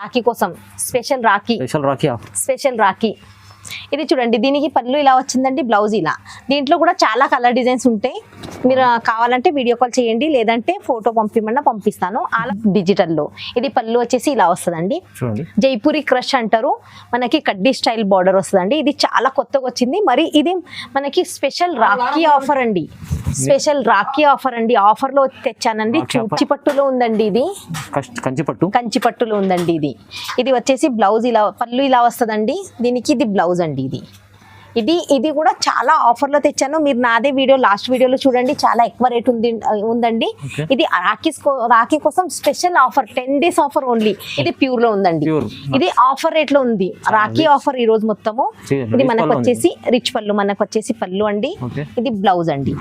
రాఖీ కోసం స్పెషల్ రాఖీ ఇది చూడండి. దీనికి పళ్ళు ఇలా వచ్చిందండి, బ్లౌజ్ ఇలా. దీంట్లో కూడా చాలా కలర్ డిజైన్స్ ఉంటాయి. మీరు కావాలంటే వీడియో కాల్ చేయండి, లేదంటే ఫోటో పంపిస్తాను. అలా డిజిటల్లో ఇది పళ్ళు వచ్చేసి ఇలా వస్తుందండి. జైపూరి క్రష్ అంటారు, మనకి కడ్డీ స్టైల్ బార్డర్ వస్తుందండి. ఇది చాలా కొత్తగా వచ్చింది. మరి ఇది మనకి స్పెషల్ రాఖీ ఆఫర్ అండి. ఆఫర్ లో తెచ్చానండి. కంచిపట్టులో ఉందండి. ఇది కంచిపట్టులో ఉందండి. ఇది వచ్చేసి బ్లౌజ్ ఇలా, పళ్ళు ఇలా వస్తుందండి. దీనికి ఇది బ్లౌజ్ అండి. ఇది కూడా చాలా ఆఫర్ లో తెచ్చాను. మీరు నాదే లాస్ట్ వీడియోలో చూడండి, చాలా ఎక్కువ రేట్ ఉందండి. ఇది రాఖీ కోసం special offer, 10 days offer only. ఇది ప్యూర్ లో ఉందండి. ఇది ఆఫర్ రేట్ లో ఉంది, రాఖీ ఆఫర్ ఈ రోజు మొత్తము. ఇది మనకు వచ్చేసి రిచ్ పళ్ళు, పళ్ళు అండి. ఇది బ్లౌజ్ అండి.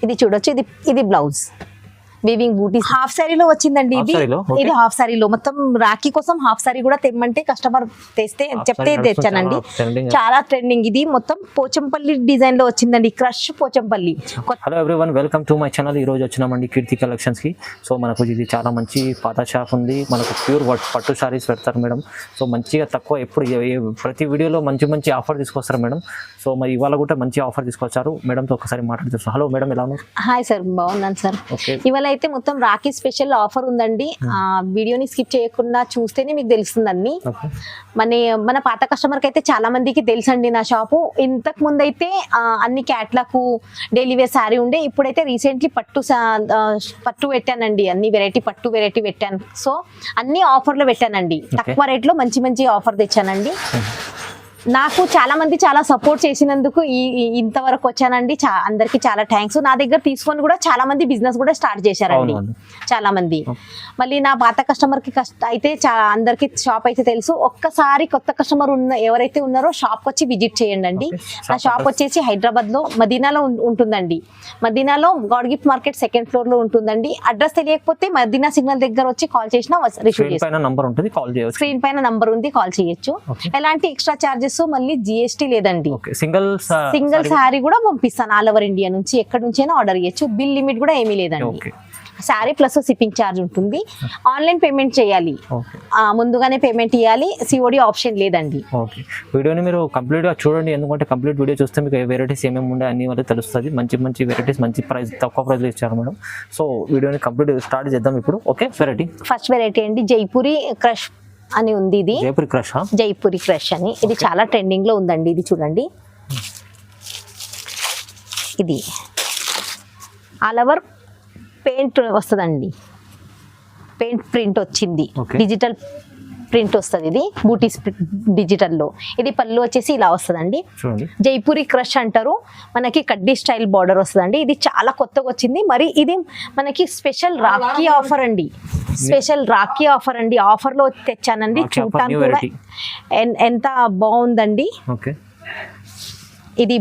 ఇది చూడొచ్చు, ఇది బ్లౌజ్. వీవింగ్ బూటీస్ హాఫ్ సారీలో వచ్చిందండి. ఇది హాఫ్ సారీలో మొత్తం రాఖీ కోసం హాఫ్ సారీ కూడా తెమ్మంటే కస్టమర్ చెప్తే తెచ్చానండి. చాలా ట్రెండింగ్. ఇది మొత్తం పోచంపల్లి డిజైన్ లో వచ్చిందండి, crush Pochampally. Hello everyone, welcome to my channel. ఈ రోజు వచ్చినామండి కీర్తి కలెక్షన్స్ కి. సో మనకు ఇది చాలా మంచి పాత షాప్ ఉంది. మనకు ప్యూర్ పట్టు సారీస్ పెడతారు మేడం. సో మంచిగా తక్కువ, ఎప్పుడు ప్రతి వీడియోలో మంచి ఆఫర్ తీసుకొస్తారు మేడం. సో మరి ఇవాళ కూడా మంచి ఆఫర్ తీసుకొచ్చారు. మేడంతో ఒకసారి మాట్లాడుతున్నాం. హలో మేడం, ఎలా ఉన్నారు? హాయ్ సార్, బాగున్నాను సార్. ఇవాళ అయితే మొత్తం రాఖీ స్పెషల్ ఆఫర్ ఉందండి. వీడియోని స్కిప్ చేయకుండా చూస్తేనే మీకు తెలుస్తుంది అన్ని. మన పాత కస్టమర్ కి అయితే చాలా మందికి తెలుసండి నా షాపు. ఇంతకు ముందు అయితే అన్ని క్యాట్లాగ్ డైలీ వేర్ శారీ ఉండే. ఇప్పుడైతే రీసెంట్లీ పట్టు పెట్టానండి. అన్ని వెరైటీ పెట్టాను. సో అన్ని ఆఫర్లో పెట్టానండి. తక్కువ రేట్ లో మంచి ఆఫర్ తెచ్చానండి. నాకు చాలా మంది చాలా సపోర్ట్ చేసినందుకు ఇంతవరకు వచ్చానండి. అందరికి చాలా థ్యాంక్స్. నా దగ్గర తీసుకొని కూడా చాలా మంది బిజినెస్ కూడా స్టార్ట్ చేశారండి, చాలా మంది. మళ్ళీ నా పాత కస్టమర్ కి అయితే అందరికి షాప్ అయితే తెలుసు. ఒక్కసారి కొత్త కస్టమర్ ఎవరైతే ఉన్నారో షాప్ వచ్చి విజిట్ చేయండి అండి. నా షాప్ వచ్చేసి హైదరాబాద్ లో మదీనాలో ఉంటుందండి. మదీనాలో God gift market 2nd floor లో ఉంటుందండి. అడ్రస్ తెలియకపోతే మదీనా సిగ్నల్ దగ్గర వచ్చి కాల్ చేసినా రిసీవ్ చేస్తాను. స్క్రీన్ పైన నంబర్ ఉంది, కాల్ చేయొచ్చు. ఎలాంటి ఎక్స్ట్రా చార్జెస్ మళ్ళీ GST లేదండి. సింగిల్ శారీ కూడా పంపిస్తాను ఆల్ ఓవర్ ఇండియా నుంచి. ఎక్కడి నుంచైనా ఆర్డర్ చేయొచ్చు. బిల్ లిమిట్ కూడా ఏమీ లేదండి. శారీ ప్లస్ షిప్పింగ్ ఛార్జ్ ఉంటుంది. ఆన్లైన్ పేమెంట్ చేయాలి, ముందుగానే పేమెంట్ ఇవ్వాలి. COD ఆప్షన్ లేదండి. వీడియోని మీరు కంప్లీట్ గా చూడండి, ఎందుకంటే కంప్లీట్ వీడియో చూస్తే మీకు వెరైటీస్ ఏమేమి ఉండే అన్ని వల్ల తెలుస్తుంది. మంచి వెరైటీస్, మంచి ప్రైస్, తక్కువ ప్రైస్ ఇచ్చారు మేడం. సో వీడియోని కంప్లీట్ స్టార్ట్ చేద్దాం ఇప్పుడు. ఓకే, ఫస్ట్ వెరైటీ అండి జైపూరి క్రష్ అని ఉంది. ఇది జైపూరి క్రష్ అని. ఇది చాలా ట్రెండింగ్ లో ఉందండి. ఇది చూడండి, ఇది ఆల్ ఓవర్ పెయింట్ వస్తుందండి. పెయింట్ ప్రింట్ వచ్చింది, డిజిటల్ ప్రింట్ వస్తుంది. ఇది బూటీస్ డిజిటల్లో. ఇది పళ్ళు వచ్చేసి ఇలా వస్తుందండి. జైపూరి క్రష్ అంటారు, మనకి కడ్డీ స్టైల్ బార్డర్ వస్తుందండి. ఇది చాలా కొత్తగా వచ్చింది. మరి ఇది మనకి స్పెషల్ రాఖీ ఆఫర్ అండి. ఆఫర్ లో తెచ్చానండి. చూడటానికి కూడా ఎంత బాగుందండి. ఇది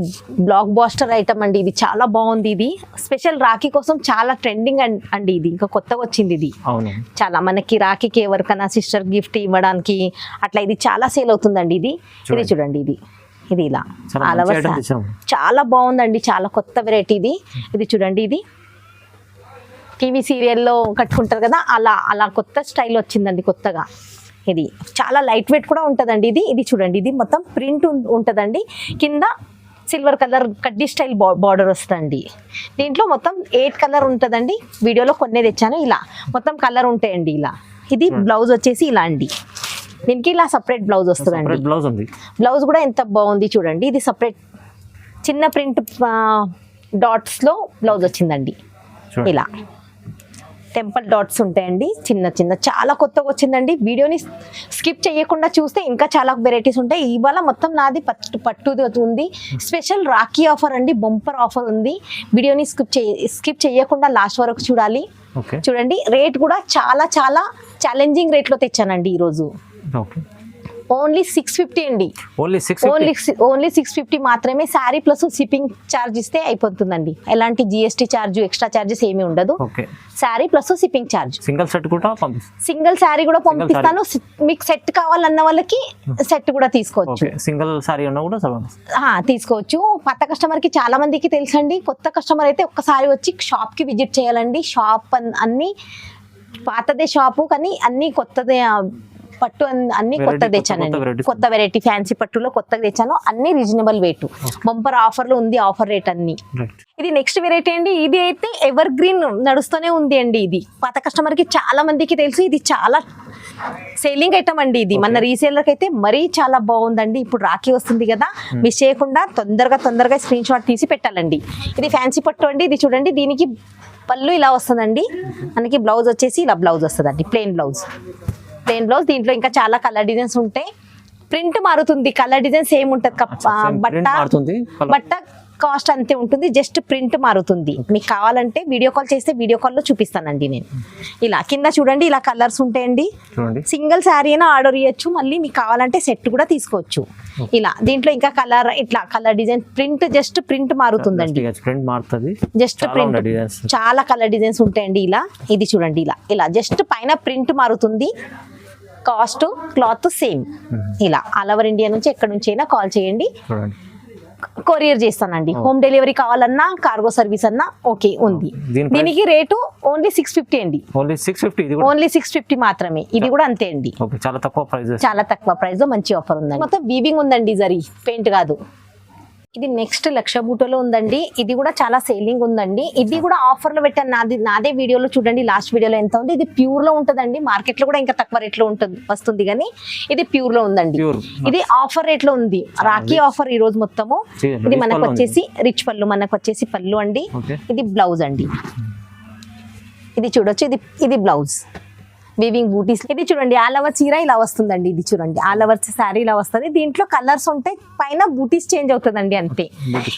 బ్లాక్ బాస్టర్ ఐటమ్ అండి. ఇది చాలా బాగుంది. ఇది స్పెషల్ రాఖీ కోసం చాలా ట్రెండింగ్ అండి. ఇది ఇంకా కొత్తగా వచ్చింది. ఇది చాలా మనకి రాఖీకి ఎవరికైనా సిస్టర్ గిఫ్ట్ ఇవ్వడానికి అట్లా ఇది చాలా సేల్ అవుతుందండి. ఇది చూడండి, ఇది ఇలా చాలా బాగుందండి. చాలా కొత్త వెరైటీ ఇది చూడండి. ఇది టీవీ సీరియల్లో కట్టుకుంటారు కదా, అలా కొత్త స్టైల్ వచ్చిందండి కొత్తగా. ఇది చాలా లైట్ వెయిట్ కూడా ఉంటుందండి. ఇది చూడండి, ఇది మొత్తం ప్రింట్ ఉంటుందండి. కింద సిల్వర్ కలర్ కడ్డీ స్టైల్ బార్డర్ వస్తుందండి. దీంట్లో మొత్తం 8 కలర్ ఉంటుందండి. వీడియోలో కొన్నే తెచ్చాను. ఇలా మొత్తం కలర్ ఉంటాయండి. ఇలా ఇది బ్లౌజ్ వచ్చేసి ఇలా అండి. దీనికి ఇలా సపరేట్ బ్లౌజ్ వస్తుందండి. బ్లౌజ్ కూడా ఎంత బాగుంది చూడండి. ఇది సపరేట్ చిన్న ప్రింట్ డాట్స్ లో బ్లౌజ్ వచ్చిందండి. ఇలా టెంపుల్ డాట్స్ ఉంటాయండి, చిన్న చాలా కొత్తగా వచ్చిందండి. వీడియోని స్కిప్ చేయకుండా చూస్తే ఇంకా చాలా వెరైటీస్ ఉంటాయి. ఇవాళ మొత్తం నాది పట్టు ఉంది. స్పెషల్ రాఖీ ఆఫర్ అండి, బంపర్ ఆఫర్ ఉంది. వీడియోని స్కిప్ చేయకుండా లాస్ట్ వరకు చూడాలి. చూడండి, రేట్ కూడా చాలా ఛాలెంజింగ్ రేట్ లో తెచ్చానండి ఈరోజు. ఓన్లీ 650 అండి. ఓన్లీ 650 మాత్రమే. శారీ ప్లస్ షిప్పింగ్ ఛార్జ్ ఇస్తే అయిపోతుందండి. ఎలాంటి GST ఛార్జ్, ఎక్స్ట్రా ఛార్జెస్ ఏమీ ఉండదు. Sari plus shipping charge. Single sari కూడా పంపిస్తాను. మీకు సెట్ కావాలన్న వాళ్ళకి సెట్ కూడా తీసుకోవచ్చు. తీసుకోవచ్చు. కొత్త కస్టమర్ కి చాలా మందికి తెలుసండి. కొత్త కస్టమర్ అయితే ఒక్కసారి వచ్చి షాప్ కి విజిట్ చేయాలండి. షాప్ అన్ని పాతదే షాపు కానీ అన్ని కొత్తదే పట్టు అన్ని కొత్త తెచ్చానండి. కొత్త వెరైటీ ఫ్యాన్సీ పట్టులో కొత్తగా తెచ్చాను. అన్ని రీజనబుల్ రేటు, బంపర్ ఆఫర్లో ఉంది. ఆఫర్ రేట్ అన్ని. ఇది నెక్స్ట్ వెరైటీ అండి. ఇది అయితే ఎవర్ గ్రీన్ నడుస్తూనే ఉంది అండి. ఇది పాత కస్టమర్ కి చాలా మందికి తెలుసు. ఇది చాలా సేలింగ్ ఐటమ్ అండి. ఇది మన రీసేలర్కి అయితే మరీ చాలా బాగుందండి. ఇప్పుడు రాఖీ వస్తుంది కదా, మిస్ చేయకుండా తొందరగా స్క్రీన్ షాట్ తీసి పెట్టాలండి. ఇది ఫ్యాన్సీ పట్టు అండి. ఇది చూడండి, దీనికి పళ్ళు ఇలా వస్తుందండి. మనకి బ్లౌజ్ వచ్చేసి ఇలా బ్లౌజ్ వస్తుందండి, ప్లెయిన్ బ్లౌజ్. దీంట్లో ఇంకా చాలా కలర్ డిజైన్స్ ఉంటాయి. ప్రింట్ మారుతుంది, కలర్ డిజైన్ సేమ్ ఉంటుంది. బట్ట కాస్ట్ అంతే ఉంటుంది, జస్ట్ ప్రింట్ మారుతుంది. మీకు కావాలంటే వీడియో కాల్ చేస్తే వీడియో కాల్లో చూపిస్తానండి నేను. ఇలా కింద చూడండి, ఇలా కలర్స్ ఉంటాయండి. సింగిల్ శారీ అయినా ఆర్డర్ ఇవ్వచ్చు, మళ్ళీ మీకు కావాలంటే సెట్ కూడా తీసుకోవచ్చు. ఇలా దీంట్లో ఇంకా ఇట్లా colour design print, just print మారుతుందండి. జస్ట్ ప్రింట్, చాలా కలర్ డిజైన్స్ ఉంటాయండి. ఇలా ఇది చూడండి, ఇలా జస్ట్ పైన ప్రింట్ మారుతుంది. Cost cloth same. ఇలా ఆల్ ఓవర్ ఇండియా నుంచి ఎక్కడి నుంచి అయినా కాల్ చేయండి, కొరియర్ చేస్తానండి. హోమ్ డెలివరీ కావాలన్నా, కార్గో సర్వీస్ అన్నా ఓకే ఉంది. దీనికి రేటు ఓన్లీ 650 అండి. ఓన్లీ 650 మాత్రమే. ఇది కూడా అంతే అండి, చాలా తక్కువ ప్రైస్ లో మంచి ఆఫర్ ఉందండి. మొత్తం వీవింగ్ ఉందండి, జరీ పెయింట్ కాదు. ఇది నెక్స్ట్ లక్ష బూటలో ఉందండి. ఇది కూడా చాలా సేలింగ్ ఉందండి. ఇది కూడా ఆఫర్ లో పెట్టాను. నాదే వీడియోలో చూడండి, లాస్ట్ వీడియోలో ఎంత ఉంది. ఇది ప్యూర్ లో ఉంటుందండి. మార్కెట్ లో కూడా ఇంకా తక్కువ రేట్ లో వస్తుంది, కానీ ఇది ప్యూర్ లో ఉందండి. ఇది ఆఫర్ రేట్ లో ఉంది. రాఖీ ఆఫర్ ఈ రోజు మొత్తము. ఇది మనకు వచ్చేసి రిచ్ పళ్ళు, మనకు వచ్చేసి పళ్ళు అండి. ఇది బ్లౌజ్ అండి. ఇది చూడొచ్చు, ఇది బ్లౌజ్ వీవింగ్ బూటీస్. ఇది చూడండి, ఆల్ ఓవర్ చీర ఇలా వస్తుందండి. ఇది చూడండి, ఆల్ ఓవర్ శారీ ఇలా వస్తుంది. దీంట్లో కలర్స్ ఉంటాయి, పైన బూటీస్ చేంజ్ అవుతుందండి అంతే.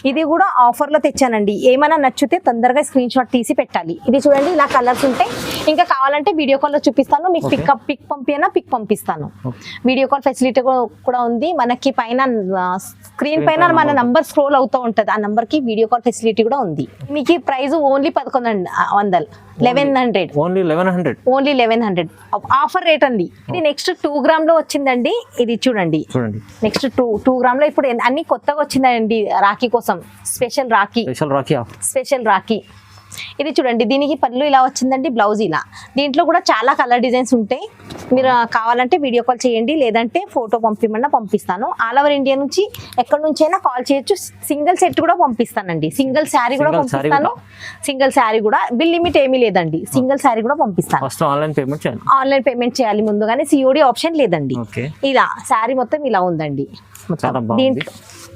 ఇది కూడా ఆఫర్ లో తెచ్చానండి. ఏమైనా నచ్చితే తొందరగా స్క్రీన్ షాట్ తీసి పెట్టాలి. ఇది చూడండి, ఇలా కలర్స్ ఉంటాయి. ఇంకా కావాలంటే వీడియో కాల్ లో చూపిస్తాను. మీకు పిక్ పంపిస్తాను. వీడియో కాల్ ఫెసిలిటీ కూడా ఉంది. మనకి పైన స్క్రీన్ పైన మన నంబర్ స్క్రోల్ అవుతూ ఉంటది. ఆ నంబర్ కి వీడియో కాల్ ఫెసిలిటీ కూడా ఉంది. మీకు price only 1100. 1100 only 1100 offer rate అండి. ఇది నెక్స్ట్ 2 గ్రామ్ లో వచ్చిందండి. ఇది చూడండి, నెక్స్ట్ 2 గ్రామ్ లో ఇప్పుడు అన్ని కొత్తగా వచ్చిందండి. రాఖీ కోసం స్పెషల్ రాఖీ. ఇది చూడండి, దీనికి పళ్ళు ఇలా వచ్చిందండి, బ్లౌజ్ ఇలా. దీంట్లో కూడా చాలా కలర్ డిజైన్స్ ఉంటాయి. మీరు కావాలంటే వీడియో కాల్ చేయండి, లేదంటే ఫోటో పంపిస్తాను. ఆల్ ఓవర్ ఇండియా నుంచి ఎక్కడి నుంచైనా కాల్ చేయొచ్చు. సింగిల్ సెట్ కూడా పంపిస్తానండి, సింగిల్ శారీ కూడా పంపిస్తాను. సింగిల్ శారీ కూడా బిల్ లిమిట్ ఏమీ లేదండి. సింగిల్ శారీ కూడా పంపిస్తాను. ఆన్లైన్ పేమెంట్ చేయాలి ముందుగానే, సిఓడి ఆప్షన్ లేదండి. ఇలా శారీ మొత్తం ఇలా ఉందండి.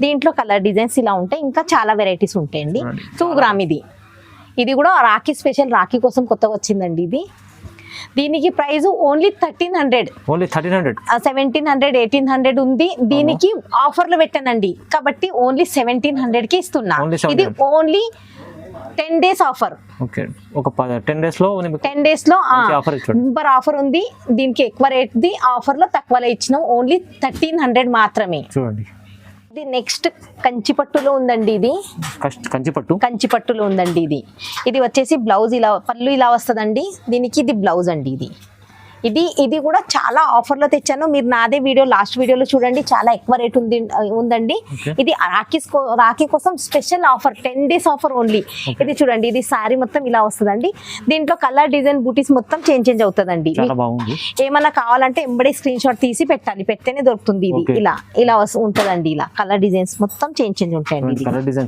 దీంట్లో కలర్ డిజైన్స్ ఇలా ఉంటాయి. ఇంకా చాలా వెరైటీస్ ఉంటాయండి. 2 గ్రామ్ ఇది కూడా రాఖీ స్పెషల్, రాఖీ కోసం కొత్తగా వచ్చిందండి. దీనికి ప్రైస్ ఓన్లీ 1300. 1700, 1800 ఉంది. దీనికి ఆఫర్ లో పెట్టానండి కాబట్టి ఓన్లీ 1700 కి ఇస్తున్నా. ఇది ఓన్లీ 10 days ఆఫర్. 10 days లో బంపర్ ఆఫర్ ఉంది. దీనికి ఎక్కువ రేట్ ది ఆఫర్ లో తక్కువలో ఇచ్చినాం. ఓన్లీ 1300 మాత్రమే. చూడండి, ఇది నెక్స్ట్ కంచిపట్టులో ఉందండి. ఇది కంచిపట్టులో ఉందండి. ఇది వచ్చేసి బ్లౌజ్ ఇలా, పళ్ళు ఇలా వస్తుందండి. దీనికి ఇది బ్లౌజ్ అండి. ఇది కూడా చాలా ఆఫర్ లో తెచ్చాను. మీరు నాదే వీడియో లాస్ట్ వీడియోలో చూడండి, చాలా ఎక్కువ రేట్ ఉందండి. ఇది రాఖీ కోసం special offer, 10 days offer only. ఇది చూడండి, ఇది సారీ మొత్తం ఇలా వస్తుందండి. దీంట్లో కలర్ డిజైన్ బూటీస్ మొత్తం చేంజ్ అవుతుందండి. ఏమన్నా కావాలంటే ఎంబడే స్క్రీన్ షాట్ తీసి పెట్టాలి, పెడితేనే దొరుకుతుంది. ఇది ఇలా ఉంటుందండి. ఇలా కలర్ డిజైన్స్ మొత్తం చేంజ్ ఉంటాయండి.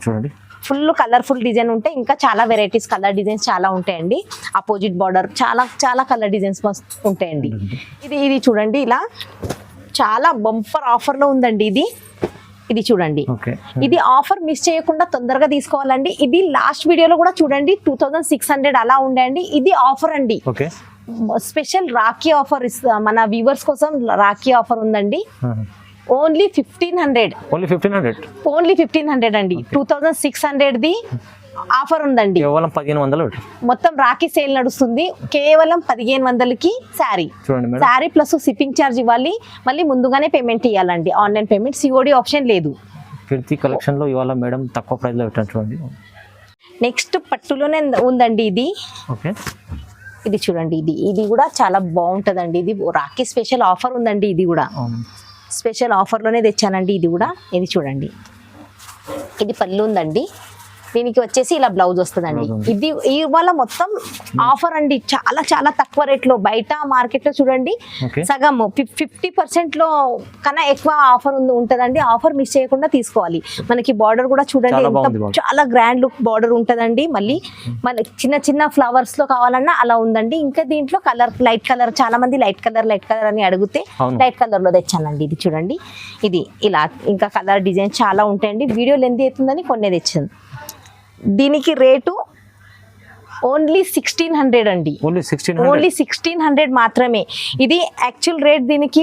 చూడండి, ఫుల్ కలర్ఫుల్ డిజైన్ ఉంటాయి. ఇంకా చాలా వెరైటీస్ కలర్ డిజైన్స్ చాలా ఉంటాయండి. అపోజిట్ బార్డర్ చాలా కలర్ డిజైన్స్ ఉంటాయండి. ఇది చూడండి, ఇలా చాలా బంపర్ ఆఫర్ లో ఉందండి. ఇది చూడండి, ఇది ఆఫర్ మిస్ చేయకుండా తొందరగా తీసుకోవాలండి. ఇది లాస్ట్ వీడియోలో కూడా చూడండి, 2600 అలా ఉండండి. ఇది ఆఫర్ అండి, స్పెషల్ రాఖీ ఆఫర్. మన వ్యూవర్స్ కోసం రాఖీ ఆఫర్ ఉందండి. ఓన్లీ 1500 అండి. 2600 ది ఆఫర్ ఉందండి. కేవలం 1500. మొత్తం రాఖీ సేల్ నడుస్తుంది. కేవలం 1500కి శారీ ప్లస్ షిప్పింగ్ ఛార్జ్ ఇవ్వాలి. మళ్ళీ ముందుగానే పేమెంట్ ఇవ్వాలండి. ఆన్లైన్ పేమెంట్, సిఓడి ఆప్షన్ లేదు. కీర్తి కలెక్షన్ లో ఇవాళ మేడం తక్కువ ప్రైస్ లో పెట్టాను చూడండి. నెక్స్ట్ పట్టులోనే ఉందండి. ఇది చూడండి, ఇది కూడా చాలా బాగుంటదండి. ఇది రాఖీ స్పెషల్ ఆఫర్ ఉందండి. ఇది కూడా స్పెషల్ ఆఫర్లోనే తెచ్చానండి. ఇది చూడండి, ఇది పళ్ళు ఉందండి. దీనికి వచ్చేసి ఇలా బ్లౌజ్ వస్తుందండి. ఇది ఇవాళ మొత్తం ఆఫర్ అండి, చాలా చాలా తక్కువ రేట్ లో. బయట మార్కెట్ లో చూడండి సగం 50% లో కన్నా ఎక్కువ ఆఫర్ ఉంటదండి. ఆఫర్ మిస్ చేయకుండా తీసుకోవాలి. మనకి బార్డర్ కూడా చూడండి చాలా గ్రాండ్ లుక్ బార్డర్ ఉంటదండి. మళ్ళీ మన చిన్న చిన్న ఫ్లవర్స్ లో కావాలన్నా అలా ఉందండి. ఇంకా దీంట్లో కలర్ లైట్ కలర్, చాలా మంది లైట్ కలర్ అని అడిగితే లైట్ కలర్ లో తెచ్చానండి. ఇది చూడండి, ఇది ఇలా ఇంకా కలర్ డిజైన్ చాలా ఉంటాయండి. వీడియో లెంత్ అవుతుందని కొన్ని తెచ్చాను. దీనికి రేటు ఓన్లీ 1600 అండి. ఓన్లీ 1600 మాత్రమే. ఇది యాక్చువల్ రేట్ దీనికి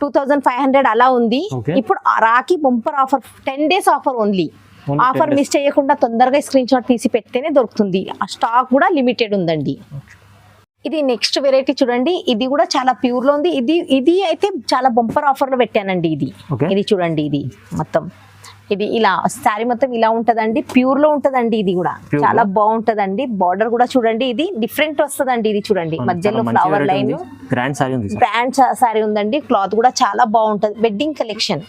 2500 అలా ఉంది. ఇప్పుడు Rakhi bumper offer, 10 days offer only. Offer miss చేయకుండా తొందరగా స్క్రీన్ షాట్ తీసి పెడితేనే దొరుకుతుంది. ఆ స్టాక్ కూడా లిమిటెడ్ ఉందండి. ఇది నెక్స్ట్ వెరైటీ చూడండి, ఇది కూడా చాలా ప్యూర్ లో ఉంది. ఇది అయితే చాలా బంపర్ ఆఫర్ లో పెట్టానండి. ఇది చూడండి, ఇది మొత్తం ఇది ఇలా శారీ మొత్తం ఇలా ఉంటదండి. ప్యూర్ లో ఉంటదండి. ఇది కూడా చాలా బాగుంటదండి. బార్డర్ కూడా చూడండి, ఇది డిఫరెంట్ వస్తదండి. ఇది చూడండి, మధ్యలో ఫ్లవర్ లైన్, బ్రాండ్ శారీ ఉందండి. క్లాత్ కూడా చాలా బాగుంటది, వెడ్డింగ్ కలెక్షన్.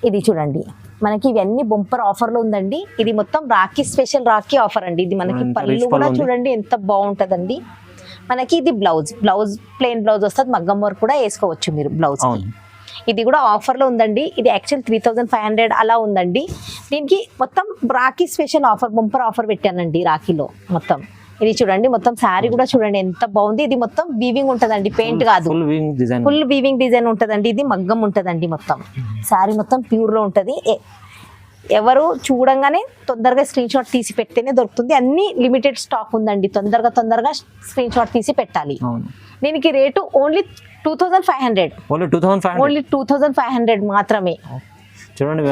ఇది చూడంండి, మనకి ఇవన్నీ బంపర్ ఆఫర్ లో ఉందండి. ఇది మొత్తం రాఖీ స్పెషల్ రాఖీ ఆఫర్ అండి. ఇది మనకి పళ్ళు కూడా చూడండి ఎంత బాగుంటదండి. మనకి ఇది బ్లౌజ్ ప్లెయిన్ బ్లౌజ్ వస్తుంది. మగ్గం వర్క్ కూడా వేసుకోవచ్చు మీరు బ్లౌజ్. ఇది కూడా ఆఫర్ లో ఉందండి. ఇది యాక్చువల్ 3500 అలా ఉందండి. దీనికి మొత్తం Rakhi special offer, bumper offer పెట్టానండి రాఖీలో మొత్తం. ఇది చూడండి, మొత్తం శారీ కూడా చూడండి ఎంత బాగుంది. ఇది మొత్తం వీవింగ్ ఉంటదండి, పెయింట్ కాదు, ఫుల్ వీవింగ్ డిజైన్ ఉంటదండి. ఇది మగ్గం ఉంటదండి. మొత్తం శారీ మొత్తం ప్యూర్ లో ఉంటది. ఎవరు చూడంగానే తొందరగా స్క్రీన్ షాట్ తీసి పెడితేనే దొరుకుతుంది. అన్ని లిమిటెడ్ స్టాక్ ఉందండి. తొందరగా స్క్రీన్ షాట్ తీసి పెట్టాలి. దీనికి రేటు ఓన్లీ 2500. ఓన్లీ 2500 మాత్రమే. చూడండి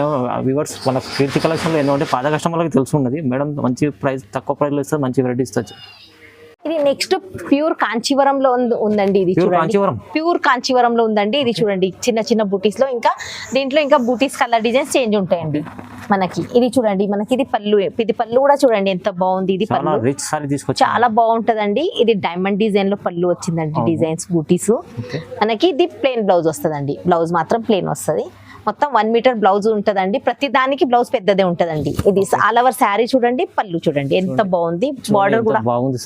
వ్యూవర్స్, మన కీర్తి కలెక్షన్ లో ఏంటంటే పాత కస్టమర్లకు తెలిసి ఉన్నది. మేడం మంచి ప్రైస్, తక్కువ ప్రైస్ లో ఇస్తారు, మంచి వెరైటీ ఇస్తారు. ఇది నెక్స్ట్ ప్యూర్ కాంచీవరంలో ఉందండి. ఇది చూడండి, ప్యూర్ కాంచీవరంలో ఉందండి. ఇది చూడండి, చిన్న చిన్న బూటీస్ లో, ఇంకా దీంట్లో ఇంకా బూటీస్ కలర్ డిజైన్స్ చేంజ్ ఉంటాయండి మనకి. ఇది చూడండి, మనకి ఇది పళ్ళు, ఇది పళ్ళు కూడా చూడండి ఎంత బాగుంది. ఇది పళ్ళు చాలా బాగుంటదండి. ఇది డైమండ్ డిజైన్ లో పళ్ళు వచ్చిందండి, డిజైన్స్ బూటీస్. మనకి ఇది ప్లెయిన్ బ్లౌజ్ వస్తుందండి. బ్లౌజ్ మాత్రం ప్లెయిన్ వస్తుంది. మొత్తం 1 మీటర్ బ్లౌజ్ ఉంటదండి. ప్రతి దానికి బ్లౌజ్ పెద్దదే ఉంటదండి. ఇది ఆల్ ఓవర్ శారీ చూడండి, పళ్ళు చూడండి ఎంత బాగుంది. బార్డర్ కూడా బాగుంది,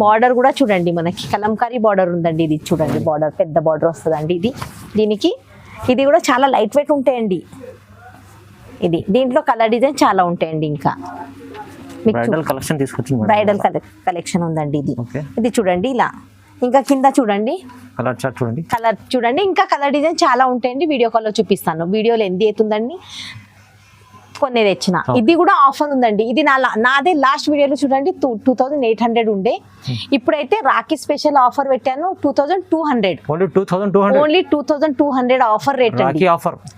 బార్డర్ కూడా చూడండి మనకి కలంకారీ బార్డర్ ఉందండి. ఇది చూడండి, బార్డర్ పెద్ద బార్డర్ వస్తుందండి. దీనికి ఇది కూడా చాలా లైట్ వెయిట్ ఉంటాయండి. దీంట్లో కలర్ డిజైన్ చాలా ఉంటాయండి. ఇంకా బ్రైడల్ కలెక్షన్ ఉందండి. ఇది చూడండి ఇలా, ఇంకా కింద చూడండి కలర్ చూడండి, ఇంకా కలర్ డిజైన్ చాలా ఉంటాయండి. వీడియో కాల్లో చూపిస్తాను. వీడియోలో ఎంత అవుతుందండి, కొన్ని తెచ్చిన. ఇది కూడా ఆఫర్ ఉందండి. ఇది నాదే లాస్ట్ వీడియోలో చూడండి 2800 ఉండే. ఇప్పుడైతే రాఖీ స్పెషల్ ఆఫర్ పెట్టాను 2200. ఓన్లీ 2200 ఆఫర్ రేట్ అండి.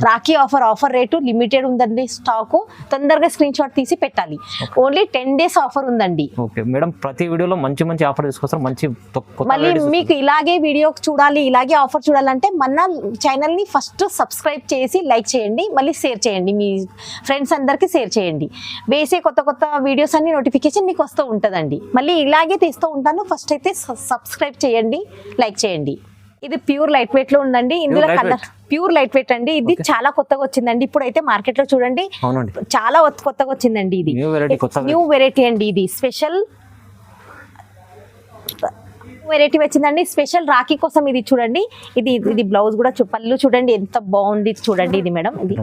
రాఖీ ఆఫర్ రేటు లిమిటెడ్ ఉందండి. స్టాక్ తొందరగా స్క్రీన్ షాట్ తీసి పెట్టాలి. ఓన్లీ 10 days ఆఫర్ ఉందండి. మేడం ప్రతి వీడియోలో మంచి ఆఫర్ తీసుకొస్తారు. మళ్ళీ మీకు ఇలాగే వీడియో చూడాలి, ఇలాగే ఆఫర్ చూడాలంటే మన ఛానల్ ని ఫస్ట్ సబ్స్క్రైబ్ చేసి లైక్ చేయండి, మళ్ళీ షేర్ చేయండి, మీ ఫ్రెండ్స్ అందరికి షేర్ చేయండి. వేసే కొత్త వీడియోస్ అన్ని నోటిఫికేషన్ మీకు వస్తూ ఉంటుందండి. మళ్ళీ ఇలాగే తీస్తూ ఉంటాను. ఫస్ట్ అయితే సబ్స్క్రైబ్ చేయండి, లైక్ చేయండి. ఇది ప్యూర్ లైట్ వెయిట్ లో ఉందండి. ఇందులో కలర్ ప్యూర్ లైట్ వెయిట్ అండి. ఇది చాలా కొత్తగా వచ్చిందండి. ఇప్పుడైతే మార్కెట్ లో చూడండి చాలా కొత్తగా వచ్చిందండి. ఇది న్యూ వెరైటీ అండి. ఇది స్పెషల్ వెరైటీ వచ్చిందండి, స్పెషల్ రాఖీ కోసం. ఇది చూడండి, ఇది బ్లౌజ్ కూడా పళ్ళు చూడండి ఎంత బాగుంది చూడండి. ఇది మేడం ఇది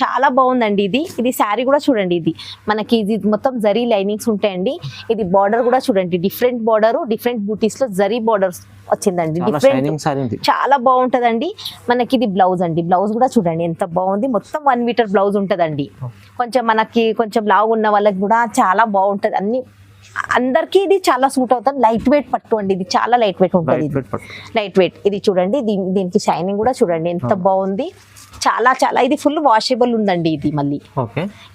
చాలా బాగుందండి. ఇది శారీ కూడా చూడండి. ఇది మనకి ఇది మొత్తం జరీ లైనింగ్స్ ఉంటాయండి. ఇది బార్డర్ కూడా చూడండి, డిఫరెంట్ బార్డర్, డిఫరెంట్ బూటీస్ లో జరీ బార్డర్స్ వచ్చిందండి. డిఫరెంట్ చాలా బాగుంటదండి. మనకి ఇది బ్లౌజ్ అండి. బ్లౌజ్ కూడా చూడండి ఎంత బాగుంది. మొత్తం 1 మీటర్ బ్లౌజ్ ఉంటదండి. కొంచెం లావు ఉన్న వాళ్ళకి కూడా చాలా బాగుంటది. అన్ని అందరికి ఇది చాలా సూట్ అవుతుంది. లైట్ వెయిట్ పట్టు అండి. ఇది చాలా లైట్ వెయిట్ ఉంటుంది. Light weight. ఇది చూడండి, దీనికి షైనింగ్ కూడా చూడండి ఎంత బాగుంది. చాలా ఇది ఫుల్ వాషబుల్ ఉందండి. ఇది మళ్ళీ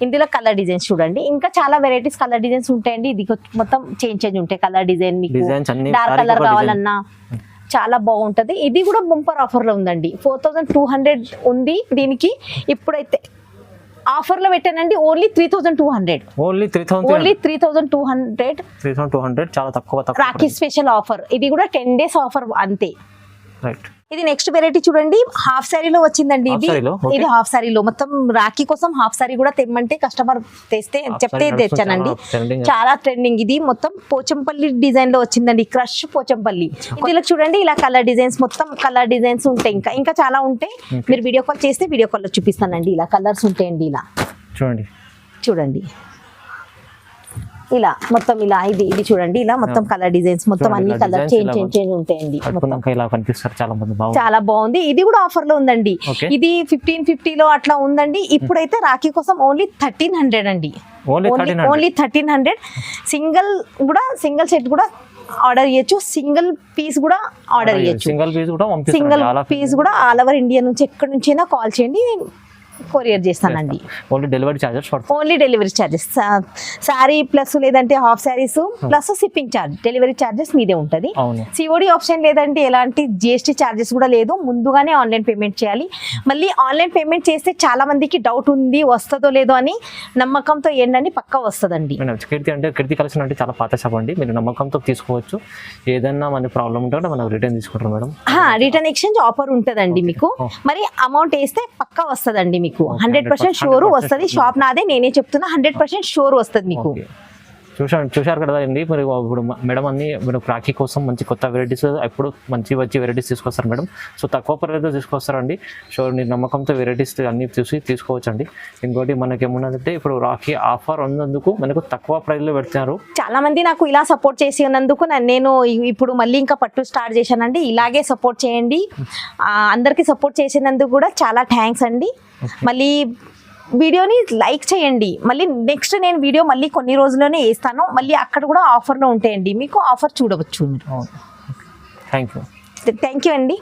ఇందులో కలర్ డిజైన్స్ చూడండి, ఇంకా చాలా వెరైటీస్ కలర్ డిజైన్స్ ఉంటాయండి. ఇది మొత్తం చేంజ్ ఉంటాయి కలర్ డిజైన్. మీకు డార్క్ కలర్ కావాలన్నా చాలా బాగుంటది. ఇది కూడా బంపర్ ఆఫర్ లో ఉందండి. 4200 ఉంది దీనికి. ఇప్పుడైతే ఆఫర్ లో పెట్టానండి ఓన్లీ 3200. ఓన్లీ 3200 చాలా తక్కువ. Rakhi special offer. ఇది కూడా 10 days ఆఫర్ అంతే. రైట్. ఇది నెక్స్ట్ వెరైటీ చూడండి, హాఫ్ సారీలో వచ్చిందండి ఇది. Half saree లో, okay. ఇది హాఫ్ సారీలో మొత్తం రాఖీ కోసం హాఫ్ సారీ కూడా తెమ్మంటే కస్టమర్ చెప్తే saree తెచ్చానండి. trending. చాలా ట్రెండింగ్. ఇది మొత్తం పోచంపల్లి డిజైన్ లో వచ్చిందండి, క్రష్ పోచంపల్లి. ఇందులో చూడండి ఇలా కలర్ డిజైన్స్, మొత్తం కలర్ డిజైన్స్ ఉంటాయి. ఇంకా చాలా ఉంటాయి. మీరు వీడియో కాల్ చేస్తే వీడియో కాల్ లో చూపిస్తానండి. ఇలా కలర్స్ ఉంటాయండి. ఇలా చూడండి ఇలా మొత్తం ఇలా ఇది చూడండి, ఇలా మొత్తం కలర్ డిజైన్స్, మొత్తం చూడండి, అన్ని ఇలా కలర్ designs చేంజ్ ఇలా చేంజ్ ఉంటాయండి. కట్టుకున్నాక ఇలా కనిపిస్తారు చాలా మంది. బాగుంది, చాలా బాగుంది. ఇది కూడా ఆఫర్ లో ఉందండి. Okay. ఇది 1550 లో అట్లా ఉందండి. ఇప్పుడైతే రాఖీ కోసం ఓన్లీ 1300 అండి. Only only 1300. సింగిల్ సెట్ కూడా ఆర్డర్ చేయొచ్చు, సింగిల్ పీస్ కూడా ఆర్డర్ చేయొచ్చు. సింగిల్ పీస్ కూడా పంపిస్తారు. సింగిల్ చాలా పీస్ కూడా ఆల్ ఓవర్ ఇండియా నుంచి ఎక్కడి నుంచైనా కాల్ చేయండి, కొరియర్ చేస్తానండి. Only delivery charges only delivery charges, sari plus లేదంటే half saris plus shipping charge, delivery charges మీదే ఉంటుంది. అవును. సిఓడి ఆప్షన్ లేదంటే ఎలాంటి జిఎస్టీ చార్జెస్ కూడా లేదు. ముందుగానే ఆన్లైన్ పేమెంట్ చేయాలి. మళ్ళీ ఆన్లైన్ పేమెంట్ చేస్తే చాలా మందికి డౌట్ ఉంది, వస్తుందో లేదో అని. నమ్మకంతో ఏంటని పక్కా వస్తుందండి. కీర్తి కలెక్షన్ అంటే చాలా పాత షాప్ అండి. మీరు నమ్మకంతో తీసుకోవచ్చు. ఏదైనా మన ప్రాబ్లం ఉంటే మనం రిటర్న్ తీసుకుంటాం మేడం. రిటర్న్ ఎక్స్చేంజ్ ఆఫర్ ఉంటుందండి మీకు. మరి అమౌంట్ వేస్తే పక్కా వస్తుందండి మీకు. 100% షూర్ వస్తుంది. షాప్ నాదే, నేనే చెప్తున్నా. 100% షూర్ వస్తుంది మీకు. చూశారు కదా అండి. మరి ఇప్పుడు మేడం అన్ని మీరు రాఖీ కోసం మంచి కొత్త వెరైటీస్ ఎప్పుడు మంచి వెరైటీస్ తీసుకొస్తారు మేడం. సో తక్కువ ప్రైస్లో తీసుకొస్తారండి. సో నేను నమ్మకంతో వెరైటీస్ అన్ని చూసి తీసుకోవచ్చు అండి. ఇంకోటి మనకి ఏమున్నదంటే ఇప్పుడు రాఖీ ఆఫర్ ఉన్నందుకు మనకు తక్కువ ప్రైస్లో పెడుతున్నారు. చాలా మంది నాకు ఇలా సపోర్ట్ చేసి ఉన్నందుకు నేను ఇప్పుడు మళ్ళీ ఇంకా పట్టు స్టార్ట్ చేశానండి. ఇలాగే సపోర్ట్ చేయండి. అందరికీ సపోర్ట్ చేసినందుకు కూడా చాలా థ్యాంక్స్ అండి. మళ్ళీ వీడియోని లైక్ చేయండి. మళ్ళీ నెక్స్ట్ నేను వీడియో మళ్ళీ కొన్ని రోజుల్లోనే వేస్తాను. మళ్ళీ అక్కడ కూడా ఆఫర్లో ఉంటాయండి, మీకు ఆఫర్ చూడవచ్చు. థ్యాంక్ యూ అండి.